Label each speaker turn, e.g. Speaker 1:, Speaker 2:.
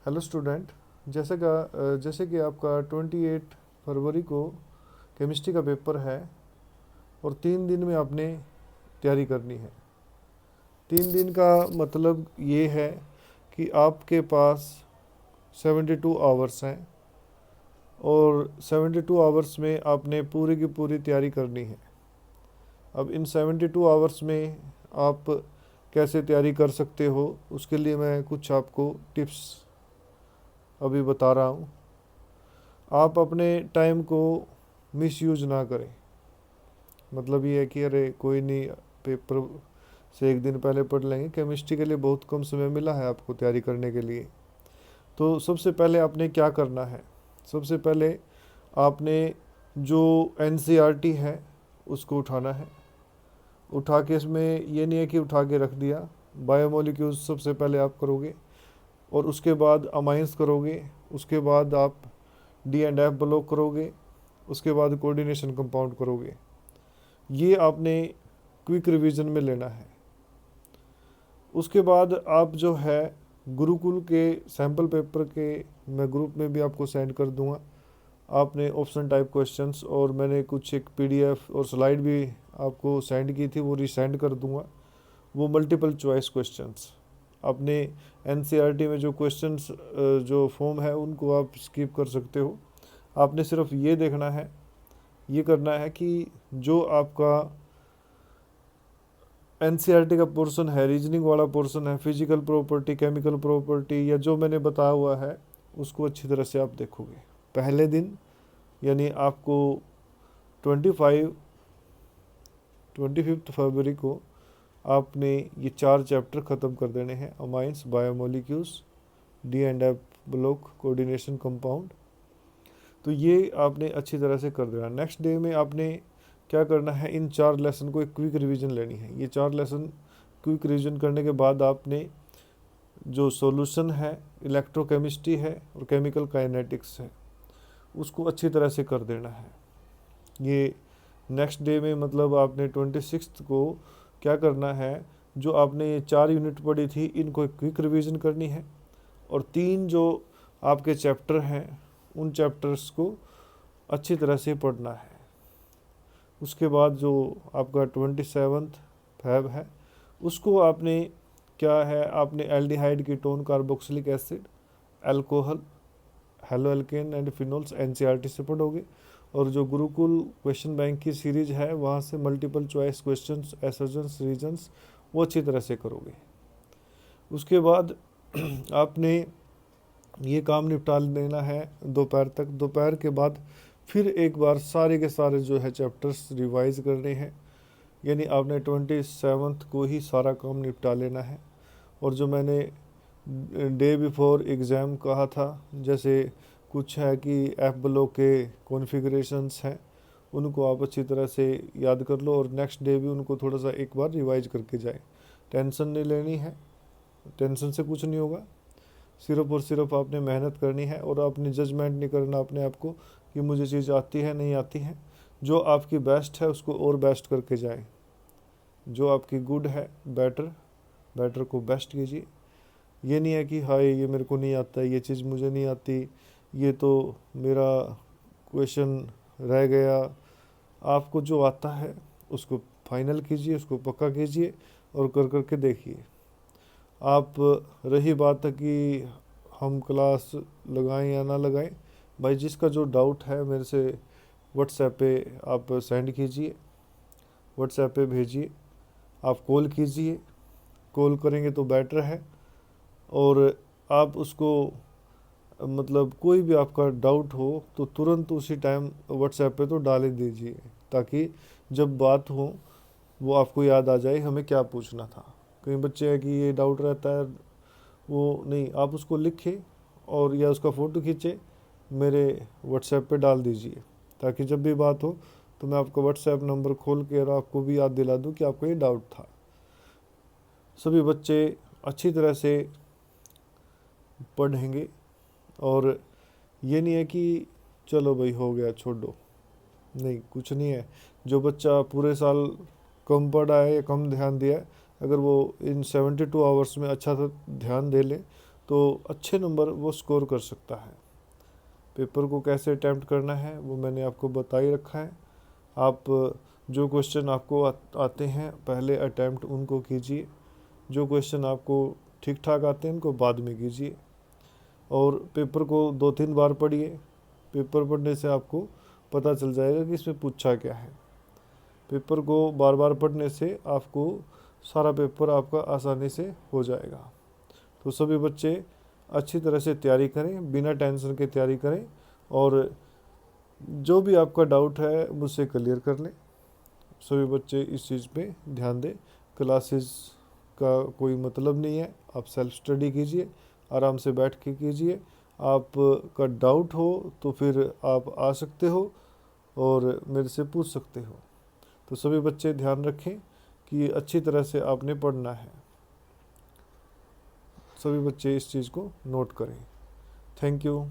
Speaker 1: Hello student. जैसे कि आपका 28 फरवरी को केमिस्ट्री का पेपर है और 3 दिन में आपने तैयारी करनी है। 3 दिन का मतलब ये है कि आपके पास 72 आवर्स हैं और 72 आवर्स में आपने पूरी की पूरी तैयारी करनी है। अब इन 72 आवर्स में आप कैसे तैयारी कर सकते हो, उसके लिए मैं कुछ आपको टिप्स अभी बता रहा हूँ। आप अपने टाइम को मिसयूज ना करें। मतलब ये है कि अरे कोई नहीं, पेपर से एक दिन पहले पढ़ लेंगे। केमिस्ट्री के लिए बहुत कम समय मिला है आपको तैयारी करने के लिए। तो सबसे पहले आपने क्या करना है, सबसे पहले आपने जो एनसीईआरटी है उसको उठाना है। उठा के, इसमें ये नहीं है कि उठा के रख दिया। बायोमोलिक्यूल्स सबसे पहले आप करोगे और उसके बाद अमाइंस करोगे, उसके बाद आप डी एंड एफ ब्लॉक करोगे, उसके बाद कोऑर्डिनेशन कंपाउंड करोगे। ये आपने क्विक रिवीजन में लेना है। उसके बाद आप जो है गुरुकुल के सैम्पल पेपर के मैं ग्रुप में भी आपको सेंड कर दूंगा। आपने ऑप्शन टाइप क्वेश्चंस और मैंने कुछ एक पीडीएफ और स्लाइड भी आपको सेंड की थी, वो रिसेंड कर दूंगा। वो मल्टीपल चॉइस क्वेश्चंस आपने एनसीईआरटी में जो क्वेश्चंस जो फॉर्म है उनको आप स्किप कर सकते हो। आपने सिर्फ ये देखना है, ये करना है कि जो आपका एनसीईआरटी का पोर्शन है, रीजनिंग वाला पोर्शन है, फिजिकल प्रॉपर्टी, केमिकल प्रॉपर्टी या जो मैंने बताया हुआ है उसको अच्छी तरह से आप देखोगे। पहले दिन यानी आपको 25 फरवरी को आपने ये 4 चैप्टर ख़त्म कर देने हैं। Amines, biomolecules, D and F block, coordination compound. तो ये आपने अच्छी तरह से कर देना। नेक्स्ट डे में आपने क्या करना है, इन 4 लेसन को एक क्विक रिवीजन लेनी है। ये 4 लेसन क्विक रिवीजन करने के बाद आपने जो सॉल्यूशन है, इलेक्ट्रोकेमिस्ट्री है और केमिकल काइनेटिक्स है, उसको अच्छी तरह से कर देना है। ये नेक्स्ट डे में मतलब आपने 26 को क्या करना है, जो आपने ये 4 यूनिट पढ़ी थी इनको क्विक रिवीजन करनी है और 3 जो आपके चैप्टर हैं उन चैप्टर्स को अच्छी तरह से पढ़ना है। उसके बाद जो आपका 27 फेब है उसको आपने क्या है, आपने aldehyde, ketone, carboxylic acid, alcohol, halo alkane and phenols NCERT से पढ़ोगे। और जो गुरुकुल क्वेश्चन बैंक की सीरीज है वहाँ से मल्टीपल चॉइस क्वेश्चंस, एसर्जन्स, रीजन्स वो अच्छी तरह से करोगे। उसके बाद आपने ये काम निपटा लेना है दोपहर तक। दोपहर के बाद फिर एक बार सारे के सारे जो है चैप्टर्स रिवाइज करने हैं, यानी आपने 27 को ही सारा काम निपटा लेना है। और जो मैंने डे बिफोर एग्ज़ाम कहा था, जैसे कुछ है कि एफ ब्लॉक के कॉन्फ़िगरेशंस हैं उनको आप अच्छी तरह से याद कर लो और नेक्स्ट डे भी उनको थोड़ा सा एक बार रिवाइज करके जाए। टेंशन नहीं लेनी है, टेंशन से कुछ नहीं होगा। सिर्फ और सिर्फ आपने मेहनत करनी है और आपने जजमेंट नहीं करना अपने आप को कि मुझे चीज़ आती है नहीं आती है। जो आपकी बेस्ट है उसको और बेस्ट करके जाए। जो आपकी गुड है, बेटर, बेटर को बेस्ट कीजिए। ये नहीं है कि हाय ये मेरे को नहीं आता, ये चीज़ मुझे नहीं आती, ये तो मेरा क्वेश्चन रह गया। आपको जो आता है उसको फाइनल कीजिए, उसको पक्का कीजिए और कर कर के देखिए। आप रही बात है कि हम क्लास लगाएं या ना लगाएं, भाई जिसका जो डाउट है मेरे से व्हाट्सएप पे आप सेंड कीजिए, व्हाट्सएप पे भेजिए। आप कॉल कीजिए, कॉल करेंगे तो बेटर है। और आप उसको मतलब कोई भी आपका डाउट हो तो तुरंत उसी टाइम व्हाट्सएप पे तो डाल ही दीजिए, ताकि जब बात हो वो आपको याद आ जाए हमें क्या पूछना था। कई बच्चे हैं कि ये डाउट रहता है, वो नहीं, आप उसको लिखें और या उसका फ़ोटो खींचे मेरे व्हाट्सएप पे डाल दीजिए, ताकि जब भी बात हो तो मैं आपको व्हाट्सएप नंबर खोल के और आपको भी याद दिला दूँ कि आपको ये डाउट था। सभी बच्चे अच्छी तरह से पढ़ेंगे और ये नहीं है कि चलो भाई हो गया छोड़ो, नहीं, कुछ नहीं है। जो बच्चा पूरे साल कम पढ़ा है या कम ध्यान दिया है, अगर वो इन 72 आवर्स में अच्छा सा ध्यान दे ले तो अच्छे नंबर वो स्कोर कर सकता है। पेपर को कैसे अटैम्प्ट करना है वो मैंने आपको बता ही रखा है। आप जो क्वेश्चन आपको आते हैं पहले अटैम्प्ट उनको कीजिए, जो क्वेश्चन आपको ठीक ठाक आते हैं उनको बाद में कीजिए, और पेपर को 2-3 बार पढ़िए। पेपर पढ़ने से आपको पता चल जाएगा कि इसमें पूछा क्या है। पेपर को बार बार पढ़ने से आपको सारा पेपर आपका आसानी से हो जाएगा। तो सभी बच्चे अच्छी तरह से तैयारी करें, बिना टेंशन के तैयारी करें, और जो भी आपका डाउट है मुझसे क्लियर कर लें। सभी बच्चे इस चीज़ पे ध्यान दें। क्लासेस का कोई मतलब नहीं है, आप सेल्फ स्टडी कीजिए, आराम से बैठ के कीजिए। आपका डाउट हो तो फिर आप आ सकते हो और मेरे से पूछ सकते हो। तो सभी बच्चे ध्यान रखें कि अच्छी तरह से आपने पढ़ना है। सभी बच्चे इस चीज़ को नोट करें। Thank you.